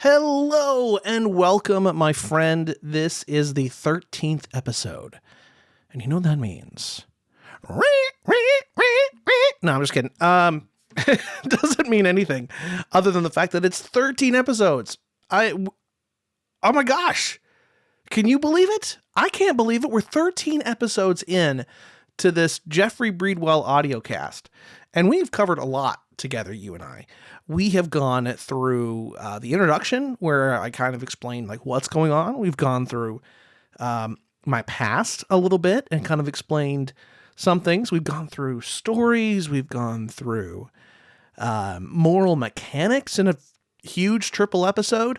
Hello and welcome, my friend. This is the 13th episode. And you know what that means? No, I'm just kidding. It doesn't mean anything other than the fact that it's 13 episodes. Oh my gosh. Can you believe it? I can't believe it. We're 13 episodes in to this Jeffrey Breedwell audiocast. And we've covered a lot together, you and I. We have gone through the introduction where I kind of explained like what's going on. We've gone through my past a little bit and kind of explained some things. We've gone through stories. We've gone through moral mechanics in a huge triple episode.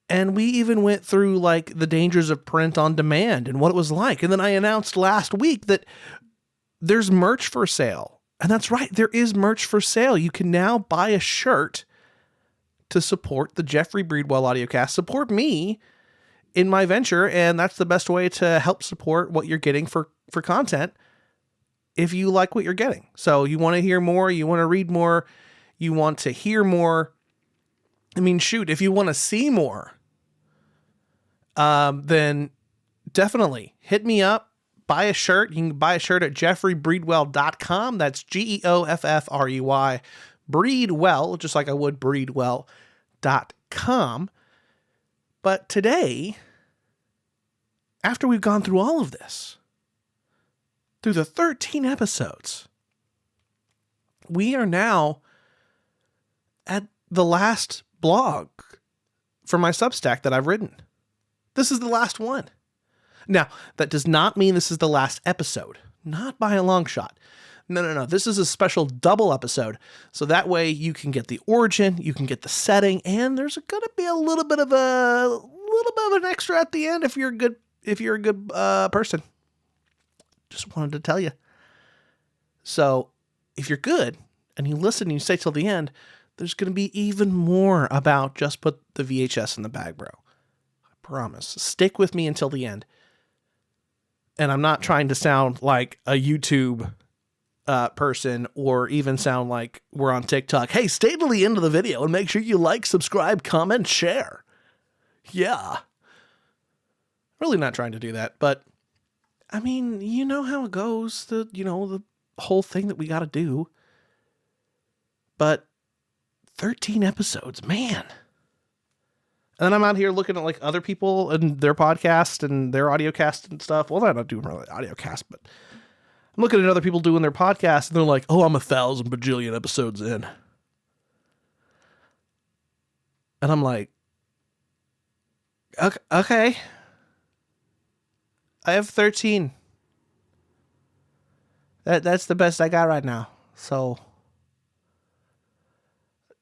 And we even went through like the dangers of print on demand and what it was like. And then I announced last week that there's merch for sale. And that's right, there is merch for sale. You can now buy a shirt to support the Jeffrey Breedwell audiocast, support me in my venture, and that's the best way to help support what you're getting for content if you like what you're getting. So you want to hear more, you want to read more, you want to hear more. I mean, shoot, if you want to see more, then definitely hit me up. Buy a shirt. You can buy a shirt at jeffreybreedwell.com. That's Geoffrey. Breedwell, just like I would breedwell.com. But today, after we've gone through all of this, through the 13 episodes, we are now at the last blog for my Substack that I've written. This is the last one. Now, that does not mean this is the last episode. Not by a long shot. No. This is a special double episode. So that way you can get the origin, you can get the setting, and there's going to be a little bit of an extra at the end if you're a good person. Just wanted to tell you. So if you're good and you listen and you stay till the end, there's going to be even more about Just Put the VHS in the Bag, Bro. I promise. Stick with me until the end. And I'm not trying to sound like a YouTube person or even sound like we're on TikTok. Hey, stay till the end of the video and make sure you like, subscribe, comment, share. Yeah. Really not trying to do that. But, I mean, you know how it goes. The whole thing that we got to do. But 13 episodes, man. And then I'm out here looking at like other people and their podcast and their audiocast and stuff. Well, they're not doing really audiocast, but I'm looking at other people doing their podcast and they're like, oh, I'm 1,000 bajillion episodes in. And I'm like, okay. I have 13. That's the best I got right now. So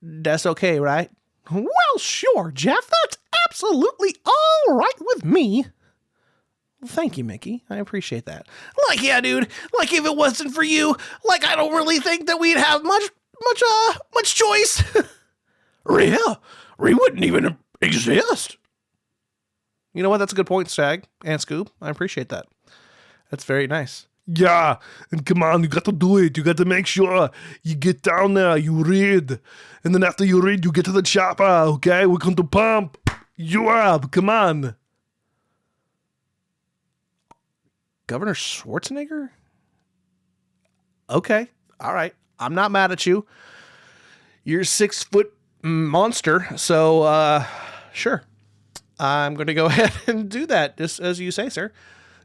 that's okay, right? Well, sure, Jeff. That's absolutely all right with me. Well, thank you, Mickey. I appreciate that. Like, yeah, dude. Like, if it wasn't for you, like, I don't really think that we'd have much choice. Yeah, we wouldn't even exist. You know what? That's a good point, Stag and Scoob. I appreciate that. That's very nice. Yeah, and come on, you got to do it. You got to make sure you get down there, you read. And then after you read, you get to the chopper, okay? We're going to pump you up. Come on. Governor Schwarzenegger? Okay. All right. I'm not mad at you. You're a 6-foot monster. So, sure. I'm going to go ahead and do that, just as you say, sir.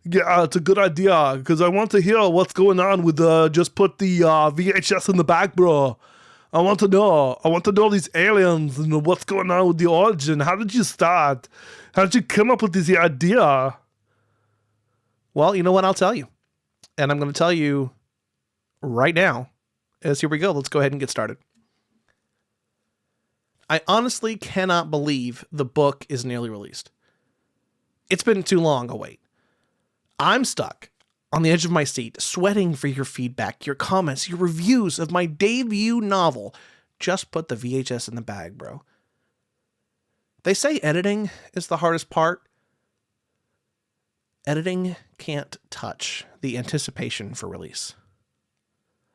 Yeah, it's a good idea, because I want to hear what's going on with Just Put the VHS in the Bag, bro. I want to know these aliens and what's going on with the origin. How did you start? How did you come up with this idea? Well, you know what? I'll tell you. And I'm going to tell you right now. As here we go. Let's go ahead and get started. I honestly cannot believe the book is nearly released. It's been too long a wait. I'm stuck on the edge of my seat, sweating for your feedback, your comments, your reviews of my debut novel, Just Put the VHS in the Bag, Bro. They say editing is the hardest part. Editing can't touch the anticipation for release.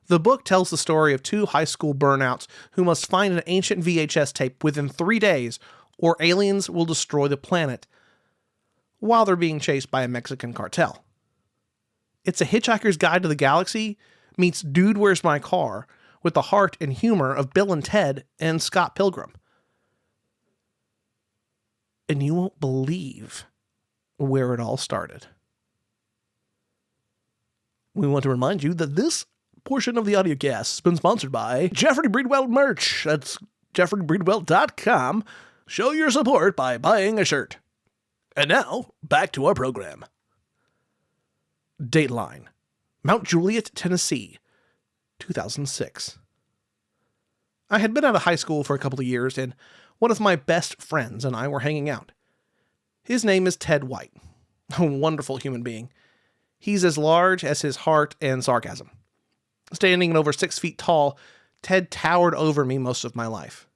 The book tells the story of two high school burnouts who must find an ancient VHS tape within 3 days, or aliens will destroy the planet while they're being chased by a Mexican cartel. It's a Hitchhiker's Guide to the Galaxy meets Dude, Where's My Car with the heart and humor of Bill and Ted and Scott Pilgrim. And you won't believe where it all started. We want to remind you that this portion of the audio cast has been sponsored by Jeffrey Breedwell merch. That's jeffreybreedwell.com. Show your support by buying a shirt. And now, back to our program. Dateline, Mount Juliet, Tennessee, 2006. I had been out of high school for a couple of years, and one of my best friends and I were hanging out. His name is Ted White, a wonderful human being. He's as large as his heart and sarcasm. Standing at over 6 feet tall, Ted towered over me most of my life.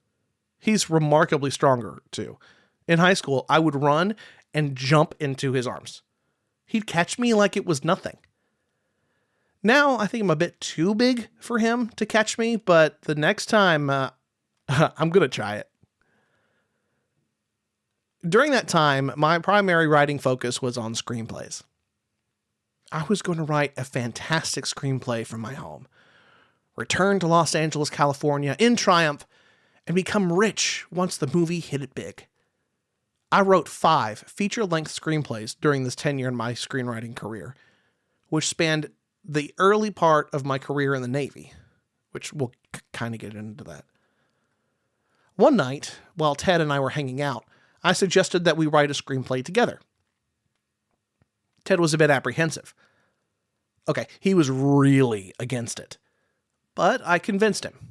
He's remarkably stronger, too. In high school, I would run and jump into his arms. He'd catch me like it was nothing. Now, I think I'm a bit too big for him to catch me, but the next time, I'm going to try it. During that time, my primary writing focus was on screenplays. I was going to write a fantastic screenplay from my home, return to Los Angeles, California in triumph, and become rich once the movie hit it big. I wrote 5 feature-length screenplays during this tenure in my screenwriting career, which spanned the early part of my career in the Navy, which we'll kind of get into that. One night, while Ted and I were hanging out, I suggested that we write a screenplay together. Ted was a bit apprehensive. Okay, he was really against it. But I convinced him.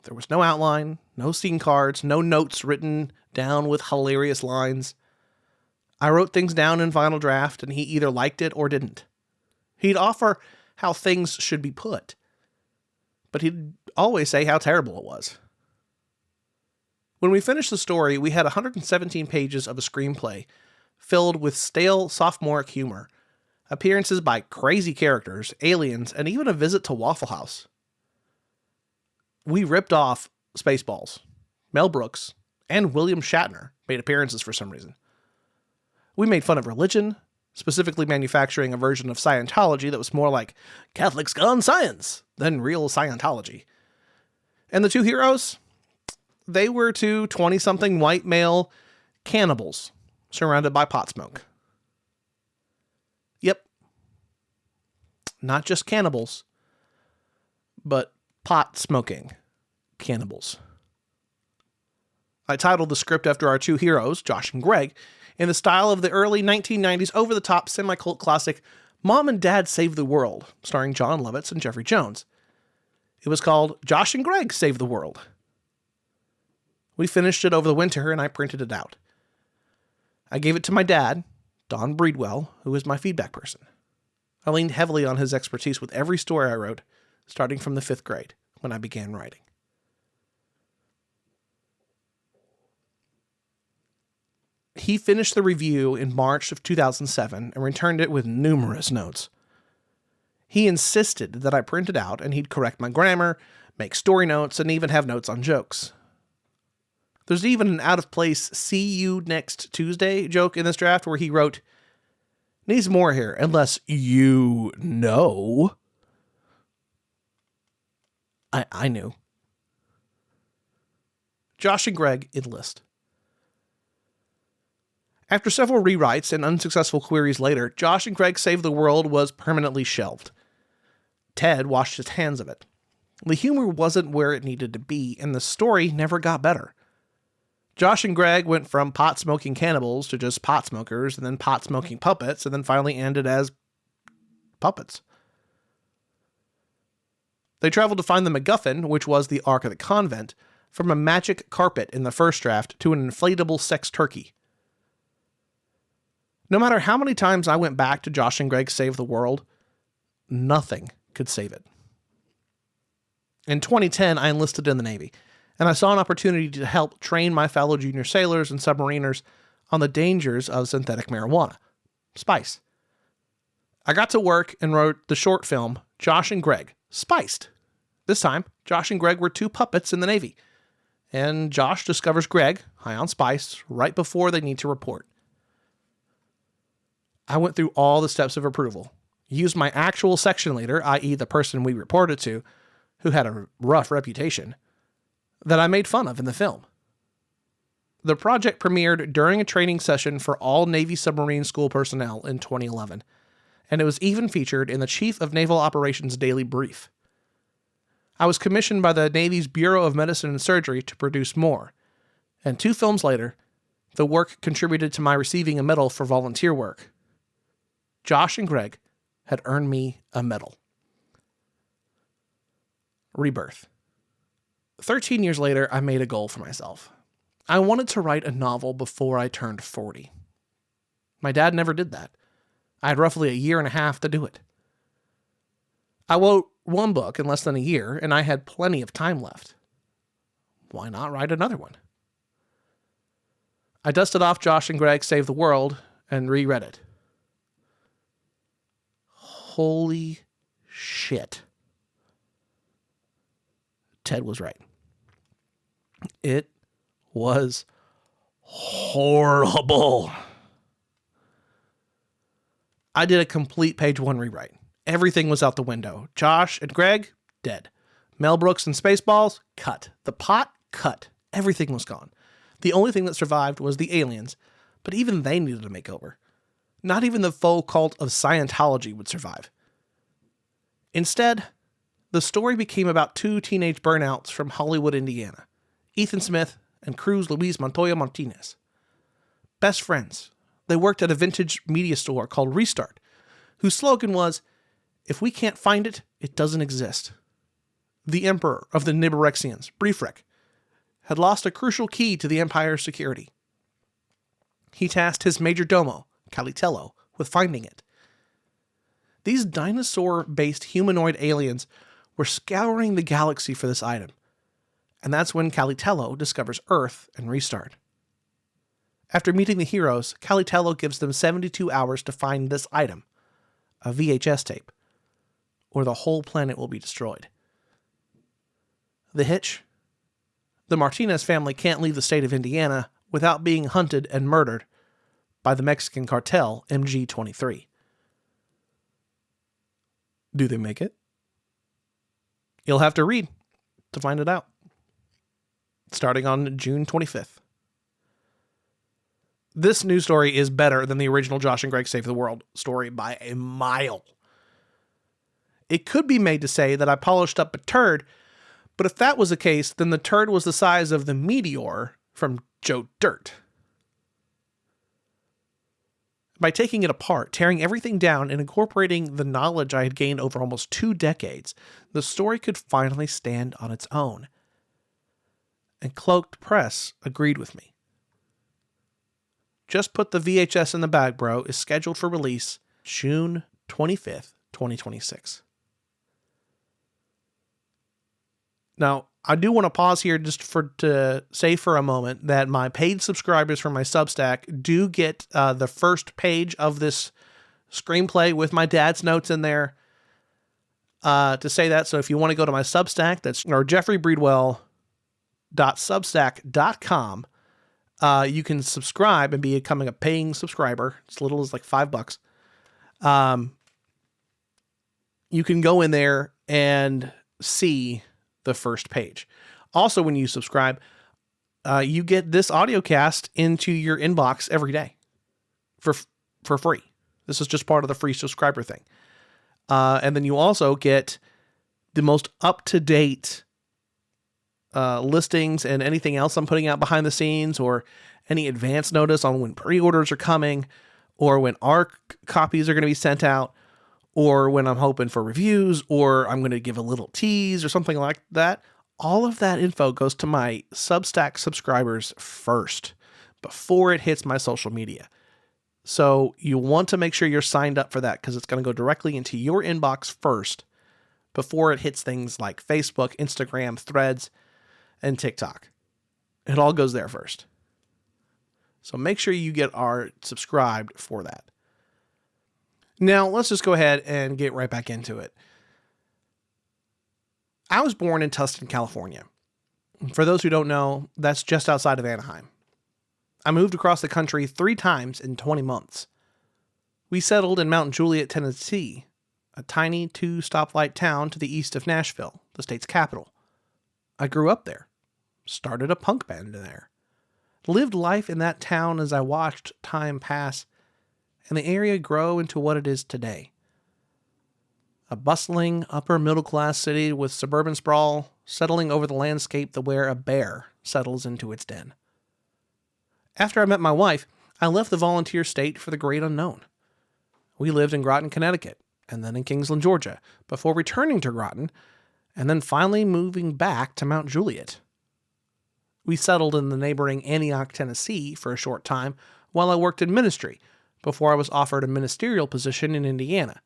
There was no outline, no scene cards, no notes written down with hilarious lines. I wrote things down in final draft, and he either liked it or didn't. He'd offer how things should be put, but he'd always say how terrible it was. When we finished the story, we had 117 pages of a screenplay filled with stale sophomoric humor, appearances by crazy characters, aliens, and even a visit to Waffle House. We ripped off Spaceballs. Mel Brooks and William Shatner made appearances for some reason. We made fun of religion, specifically manufacturing a version of Scientology that was more like Catholics gone science than real Scientology. And the 2 heroes? They were 2 20-something white male cannibals surrounded by pot smoke. Yep. Not just cannibals, but pot smoking cannibals. I titled the script after our 2 heroes, Josh and Greg, in the style of the early 1990s over-the-top semi-cult classic Mom and Dad Save the World, starring John Lovitz and Jeffrey Jones. It was called Josh and Greg Save the World. We finished it over the winter, and I printed it out. I gave it to my dad, Don Breedwell, who was my feedback person. I leaned heavily on his expertise with every story I wrote, starting from the 5th grade, when I began writing. He finished the review in March of 2007 and returned it with numerous notes. He insisted that I print it out and he'd correct my grammar, make story notes, and even have notes on jokes. There's even an out-of-place "see you next Tuesday" joke in this draft where he wrote, "Needs more here, unless you know." I knew. Josh and Greg enlist. After several rewrites and unsuccessful queries later, Josh and Greg Save the World was permanently shelved. Ted washed his hands of it. The humor wasn't where it needed to be, and the story never got better. Josh and Greg went from pot-smoking cannibals to just pot smokers, and then pot-smoking puppets, and then finally ended as puppets. They traveled to find the MacGuffin, which was the Ark of the Convent, from a magic carpet in the first draft to an inflatable sex turkey. No matter how many times I went back to Josh and Greg Save the World, nothing could save it. In 2010, I enlisted in the Navy, and I saw an opportunity to help train my fellow junior sailors and submariners on the dangers of synthetic marijuana, spice. I got to work and wrote the short film, Josh and Greg, Spiced. This time, Josh and Greg were 2 puppets in the Navy, and Josh discovers Greg, high on spice, right before they need to report. I went through all the steps of approval, used my actual section leader, i.e. the person we reported to, who had a rough reputation, that I made fun of in the film. The project premiered during a training session for all Navy submarine school personnel in 2011, and it was even featured in the Chief of Naval Operations Daily Brief. I was commissioned by the Navy's Bureau of Medicine and Surgery to produce more, and 2 films later, the work contributed to my receiving a medal for volunteer work. Josh and Greg had earned me a medal. Rebirth. 13 years later, I made a goal for myself. I wanted to write a novel before I turned 40. My dad never did that. I had roughly a year and a half to do it. I wrote 1 book in less than a year, and I had plenty of time left. Why not write another one? I dusted off Josh and Greg Save the World and reread it. Holy shit. Ted was right. It was horrible. I did a complete page 1 rewrite. Everything was out the window. Josh and Greg, dead. Mel Brooks and Spaceballs, cut. The pot, cut. Everything was gone. The only thing that survived was the aliens, but even they needed a makeover. Not even the faux cult of Scientology would survive. Instead, the story became about 2 teenage burnouts from Hollywood, Indiana, Ethan Smith and Cruz Luis Montoya Martinez. Best friends. They worked at a vintage media store called Restart, whose slogan was, "If we can't find it, it doesn't exist." The emperor of the Nibirexians, Briefrek, had lost a crucial key to the Empire's security. He tasked his major domo, Calitello, with finding it. These dinosaur-based humanoid aliens were scouring the galaxy for this item, and that's when Calitello discovers Earth and Restart. After meeting the heroes, Calitello gives them 72 hours to find this item, a VHS tape, or the whole planet will be destroyed. The hitch? The Martinez family can't leave the state of Indiana without being hunted and murdered by the Mexican cartel MG-23. Do they make it? You'll have to read to find it out. Starting on June 25th. This news story is better than the original Josh and Greg Save the World story by a mile. It could be made to say that I polished up a turd, but if that was the case, then the turd was the size of the meteor from Joe Dirt. By taking it apart, tearing everything down, and incorporating the knowledge I had gained over almost 2 decades, the story could finally stand on its own. And Cloaked Press agreed with me. Just Put the VHS in the Bag, Bro is scheduled for release June 25th, 2026. Now, I do want to pause here just to say for a moment that my paid subscribers for my Substack do get the first page of this screenplay with my dad's notes in there to say that. So if you want to go to my Substack, that's jeffreybreedwell.substack.com. You can subscribe and becoming a paying subscriber. It's little as like $5. You can go in there and see the first page. Also, when you subscribe, you get this audio cast into your inbox every day for free. This is just part of the free subscriber thing. And then you also get the most up-to-date listings and anything else I'm putting out behind the scenes, or any advance notice on when pre-orders are coming, or when ARC copies are going to be sent out, or when I'm hoping for reviews, or I'm going to give a little tease or something like that. All of that info goes to my Substack subscribers first, before it hits my social media. So you want to make sure you're signed up for that, because it's going to go directly into your inbox first, before it hits things like Facebook, Instagram, Threads, and TikTok. It all goes there first. So make sure you are subscribed for that. Now, let's just go ahead and get right back into it. I was born in Tustin, California. For those who don't know, that's just outside of Anaheim. I moved across the country 3 times in 20 months. We settled in Mount Juliet, Tennessee, a tiny 2-stoplight town to the east of Nashville, the state's capital. I grew up there, started a punk band there, lived life in that town as I watched time pass and the area grow into what it is today. A bustling, upper-middle-class city with suburban sprawl settling over the landscape the where a bear settles into its den. After I met my wife, I left the volunteer state for the great unknown. We lived in Groton, Connecticut, and then in Kingsland, Georgia, before returning to Groton, and then finally moving back to Mount Juliet. We settled in the neighboring Antioch, Tennessee for a short time while I worked in ministry, before I was offered a ministerial position in Indiana.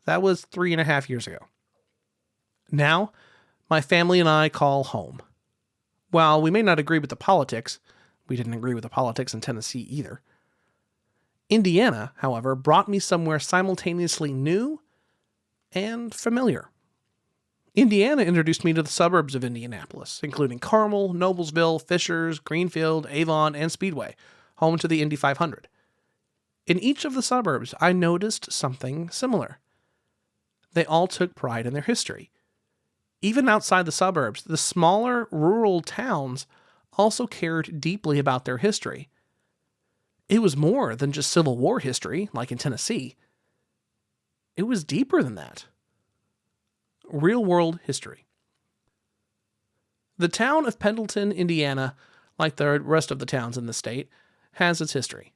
That was 3.5 years ago. Now, my family and I call home. While we may not agree with the politics, we didn't agree with the politics in Tennessee either. Indiana, however, brought me somewhere simultaneously new and familiar. Indiana introduced me to the suburbs of Indianapolis, including Carmel, Noblesville, Fishers, Greenfield, Avon, and Speedway, home to the Indy 500. In each of the suburbs, I noticed something similar. They all took pride in their history. Even outside the suburbs, the smaller rural towns also cared deeply about their history. It was more than just Civil War history, like in Tennessee. It was deeper than that. Real-world history. The town of Pendleton, Indiana, like the rest of the towns in the state, has its history,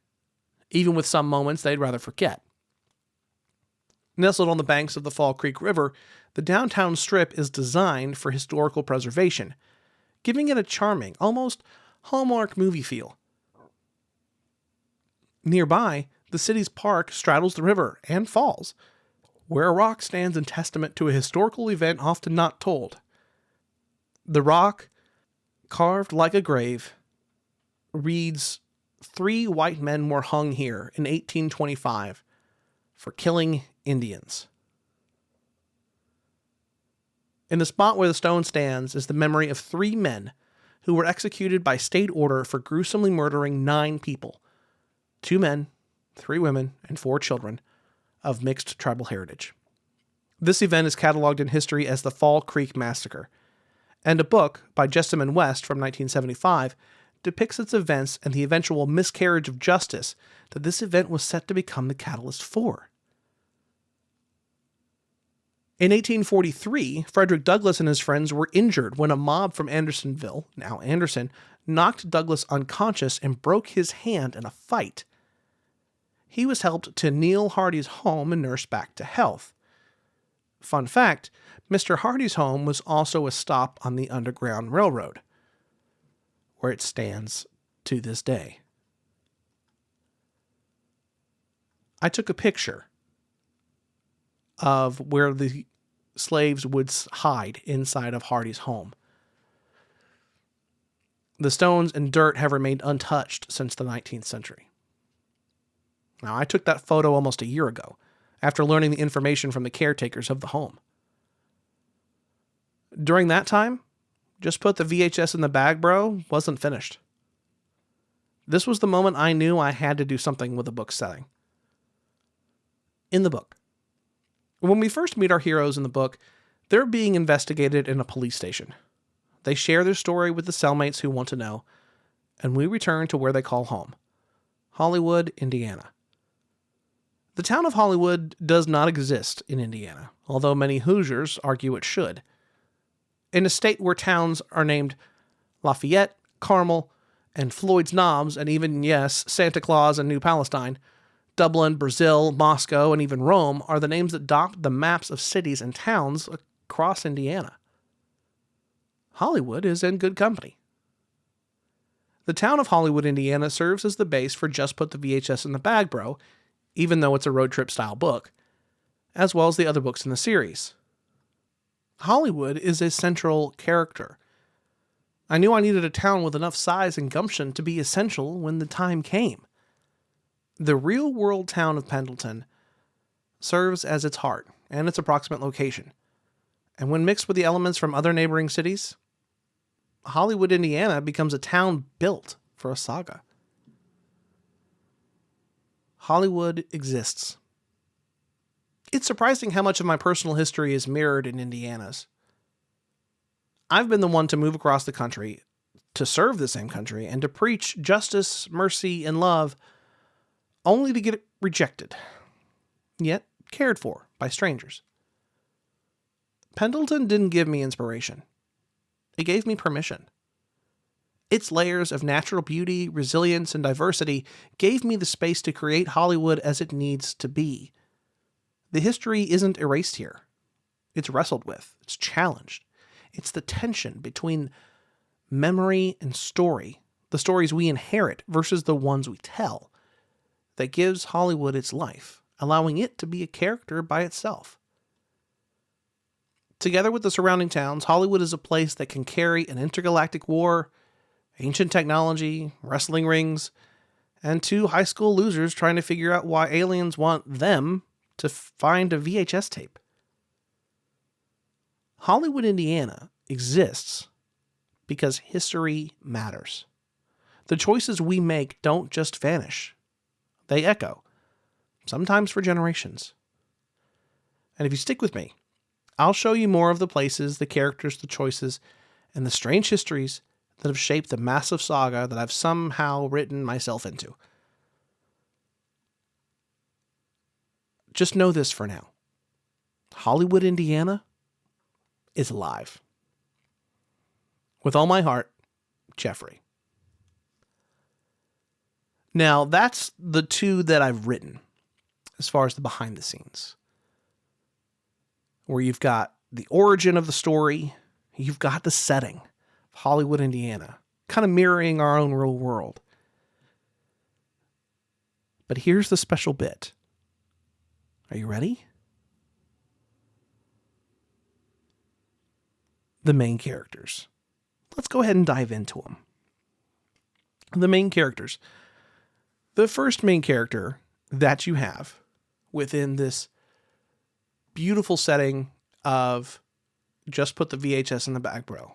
even with some moments they'd rather forget. Nestled on the banks of the Fall Creek River, the downtown strip is designed for historical preservation, giving it a charming, almost Hallmark movie feel. Nearby, the city's park straddles the river and falls, where a rock stands in testament to a historical event often not told. The rock, carved like a grave, reads, "3 white men were hung here in 1825 for killing Indians." In the spot where the stone stands is the memory of 3 men who were executed by state order for gruesomely murdering 9 people, 2 men, 3 women, and 4 children of mixed tribal heritage. This event is cataloged in history as the Fall Creek Massacre, and a book by Jessamine West from 1975 depicts its events and the eventual miscarriage of justice that this event was set to become the catalyst for. In 1843, Frederick Douglass and his friends were injured when a mob from Andersonville, now Anderson, knocked Douglass unconscious and broke his hand in a fight. He was helped to Neil Hardy's home and nursed back to health. Fun fact, Mr. Hardy's home was also a stop on the Underground Railroad, where it stands to this day. I took a picture of where the slaves would hide inside of Hardy's home. The stones and dirt have remained untouched since the 19th century. Now, I took that photo almost a year ago, after learning the information from the caretakers of the home. During that time, Just Put the VHS in the Bag, Bro wasn't finished. This was the moment I knew I had to do something with the book's setting. In the book, when we first meet our heroes in the book, they're being investigated in a police station. They share their story with the cellmates who want to know, and we return to where they call home, Hollywood, Indiana. The town of Hollywood does not exist in Indiana, although many Hoosiers argue it should. In a state where towns are named Lafayette, Carmel, and Floyd's Knobs, and even, yes, Santa Claus and New Palestine, Dublin, Brazil, Moscow, and even Rome are the names that dot the maps of cities and towns across Indiana. Hollywood is in good company. The town of Hollywood, Indiana serves as the base for Just Put the VHS in the Bag, Bro, even though it's a road trip style book, as well as the other books in the series. Hollywood is a central character. I knew I needed a town with enough size and gumption to be essential when the time came. The real-world town of Pendleton serves as its heart and its approximate location, and when mixed with the elements from other neighboring cities, Hollywood, Indiana becomes a town built for a saga. Hollywood exists. It's surprising how much of my personal history is mirrored in Indiana's. I've been the one to move across the country, to serve the same country, and to preach justice, mercy, and love, only to get rejected, yet cared for by strangers. Pendleton didn't give me inspiration. It gave me permission. Its layers of natural beauty, resilience, and diversity gave me the space to create Hollywood as it needs to be. The history isn't erased here. It's wrestled with. It's challenged. It's the tension between memory and story, the stories we inherit versus the ones we tell, that gives Hollywood its life, allowing it to be a character by itself. Together with the surrounding towns, Hollywood is a place that can carry an intergalactic war, ancient technology, wrestling rings, and two high school losers trying to figure out why aliens want them to find a VHS tape. Hollywood, Indiana exists because history matters. The choices we make don't just vanish. They echo, sometimes for generations. And if you stick with me, I'll show you more of the places, the characters, the choices, and the strange histories that have shaped the massive saga that I've somehow written myself into. Just know this for now. Hollywood, Indiana is alive. With all my heart, Jeffrey. Now, that's the two that I've written as far as the behind the scenes, where you've got the origin of the story, you've got the setting of Hollywood, Indiana, kind of mirroring our own real world. But here's the special bit. Are you ready? The main characters. Let's go ahead and dive into them. The main characters. The first main character that you have within this beautiful setting of Just Put the VHS in the Bag, Bro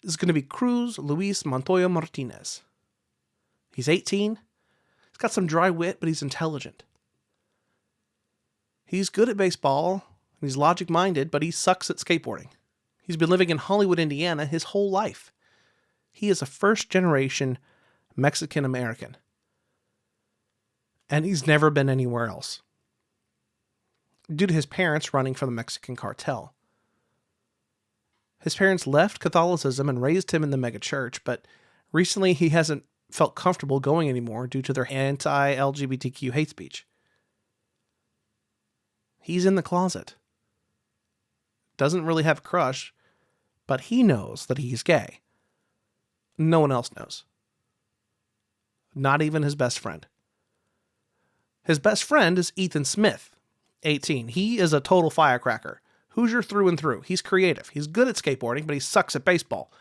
is going to be Cruz Luis Montoya Martinez. He's 18. He's got some dry wit, but he's intelligent. He's good at baseball. He's logic-minded, but he sucks at skateboarding. He's been living in Hollywood, Indiana his whole life. He is a first-generation Mexican-American. And he's never been anywhere else, due to his parents running for the Mexican cartel. His parents left Catholicism and raised him in the megachurch, but recently he hasn't felt comfortable going anymore due to their anti-LGBTQ hate speech. He's in the closet. Doesn't really have a crush, but he knows that he's gay. No one else knows. Not even his best friend. His best friend is Ethan Smith, 18. He is a total firecracker. Hoosier through and through. He's creative. He's good at skateboarding, but he sucks at baseball.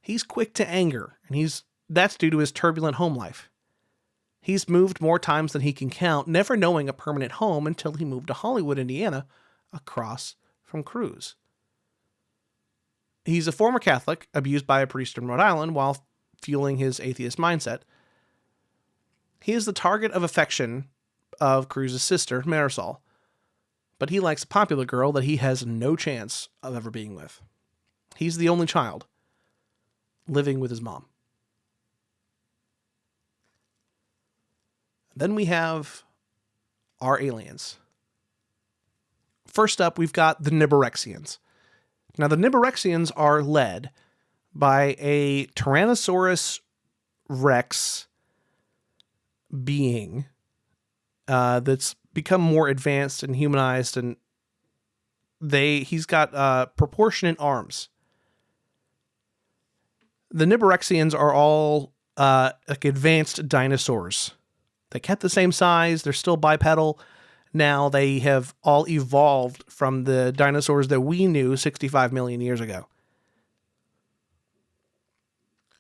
He's quick to anger, and that's due to his turbulent home life. He's moved more times than he can count, never knowing a permanent home until he moved to Hollywood, Indiana, across from Cruz. He's a former Catholic, abused by a priest in Rhode Island while fueling his atheist mindset. He is the target of affection of Cruz's sister, Marisol, but he likes a popular girl that he has no chance of ever being with. He's the only child, living with his mom. Then we have our aliens. First up, we've got the Nibirexians. Now, the Nibirexians are led by a Tyrannosaurus Rex being that's become more advanced and humanized, and he's got proportionate arms. The Nibirexians are all like advanced dinosaurs. They kept the same size. They're still bipedal. Now they have all evolved from the dinosaurs that we knew 65 million years ago.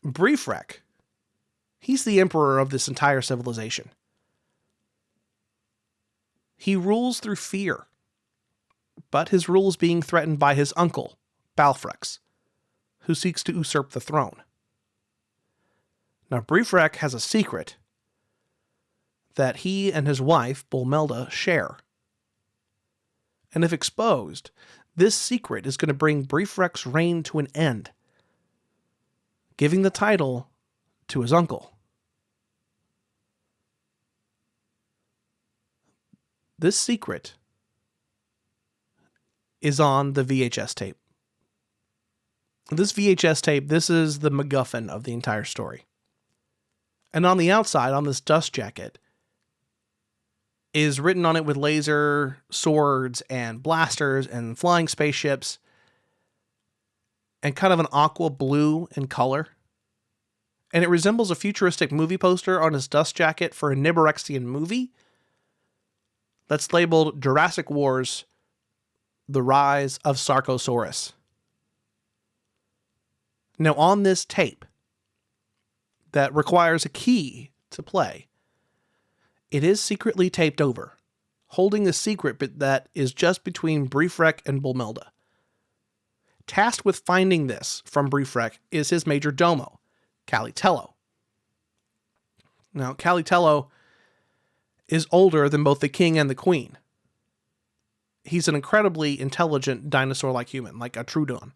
Briefrek, he's the emperor of this entire civilization. He rules through fear, but his rule is being threatened by his uncle, Balfrex, who seeks to usurp the throne. Now, Briefrek has a secret that he and his wife, Bulmelda, share. And if exposed, this secret is going to bring Briefrecht's reign to an end, giving the title to his uncle. This secret is on the VHS tape. This VHS tape, this is the MacGuffin of the entire story. And on the outside, on this dust jacket, is written on it with laser swords and blasters and flying spaceships and kind of an aqua blue in color. And it resembles a futuristic movie poster on his dust jacket for a Nibirexian movie that's labeled Jurassic Wars: The Rise of Sarcosaurus. Now, on this tape that requires a key to play, it is secretly taped over, holding a secret that is just between Briefrecht and Bulmelda. Tasked with finding this from Briefrecht is his major domo, Calitello. Now, Calitello is older than both the king and the queen. He's an incredibly intelligent dinosaur-like human, like a Troodon.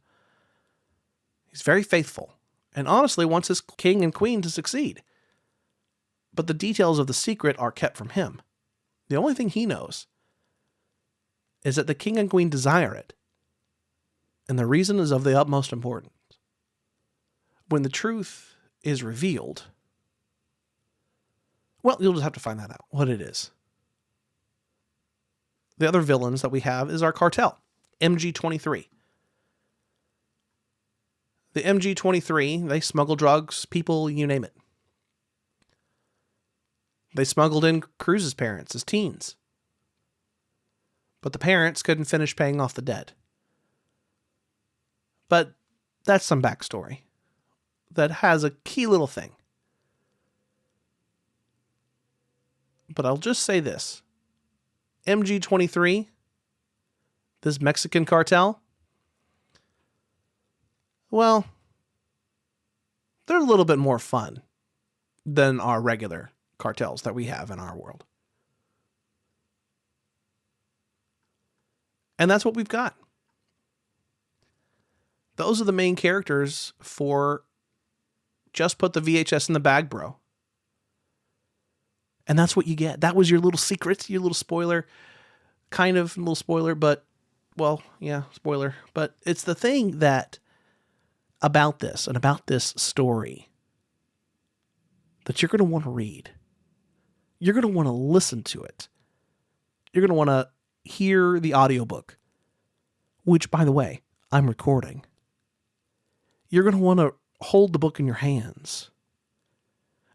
He's very faithful, and honestly wants his king and queen to succeed. But the details of the secret are kept from him. The only thing he knows is that the king and queen desire it, and the reason is of the utmost importance. When the truth is revealed, well, you'll just have to find that out, what it is. The other villains that we have is our cartel, MG-23. The MG-23, they smuggle drugs, people, you name it. They smuggled in Cruz's parents as teens. But the parents couldn't finish paying off the debt. But that's some backstory that has a key little thing. But I'll just say this. MG-23, this Mexican cartel, well, they're a little bit more fun than our regular cartels that we have in our world. And that's what we've got. Those are the main characters for Just Put the VHS in the Bag, Bro. And that's what you get. That was your little secret, your little spoiler. Kind of a little spoiler, but, well, yeah, spoiler. But it's the thing that about this and about this story that you're going to want to read. You're going to want to listen to it. You're going to want to hear the audiobook, which, by the way, I'm recording. You're going to want to hold the book in your hands.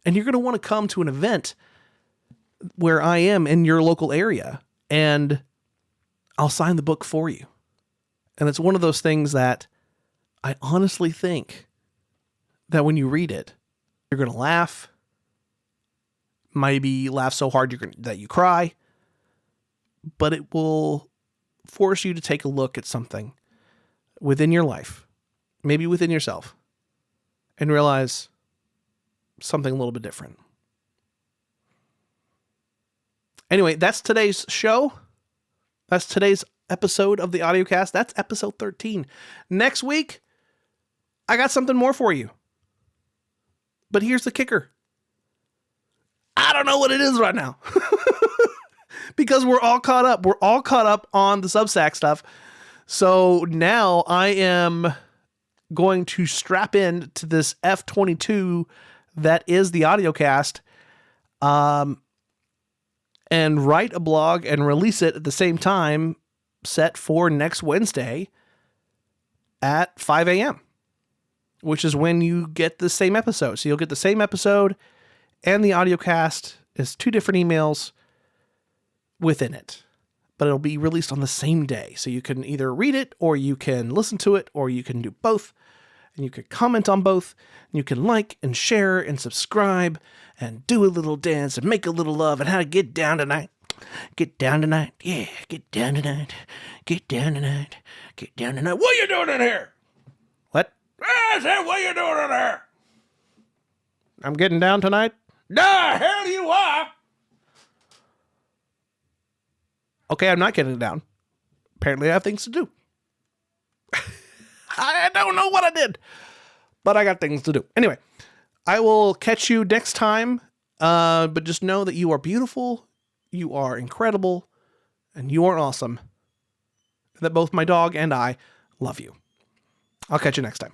And you're going to want to come to an event where I am in your local area, and I'll sign the book for you. And it's one of those things that I honestly think that when you read it, you're going to laugh. Maybe laugh so hard that you cry. But it will force you to take a look at something within your life, maybe within yourself, and realize something a little bit different. Anyway, that's today's show. That's today's episode of the audiocast. That's episode 13. Next week, I got something more for you. But here's the kicker. I don't know what it is right now. Because we're all caught up. We're all caught up on the Substack stuff. So now I am going to strap in to this F-22 that is the audiocast. And write a blog and release it at the same time, set for next Wednesday at 5 a.m., which is when you get the same episode. So you'll get the same episode and the audiocast as two different emails within it, but it'll be released on the same day. So you can either read it, or you can listen to it, or you can do both. And you can comment on both, and you can like and share and subscribe and do a little dance and make a little love and how to get down tonight. Get down tonight. Yeah, get down tonight. Get down tonight. Get down tonight. What are you doing in here? What? I said, what are you doing in here? I'm getting down tonight? The hell you are! Okay, I'm not getting it down. Apparently I have things to do. I don't know what I did, but I got things to do. Anyway, I will catch you next time. But just know that you are beautiful, you are incredible, and you are awesome. That both my dog and I love you. I'll catch you next time.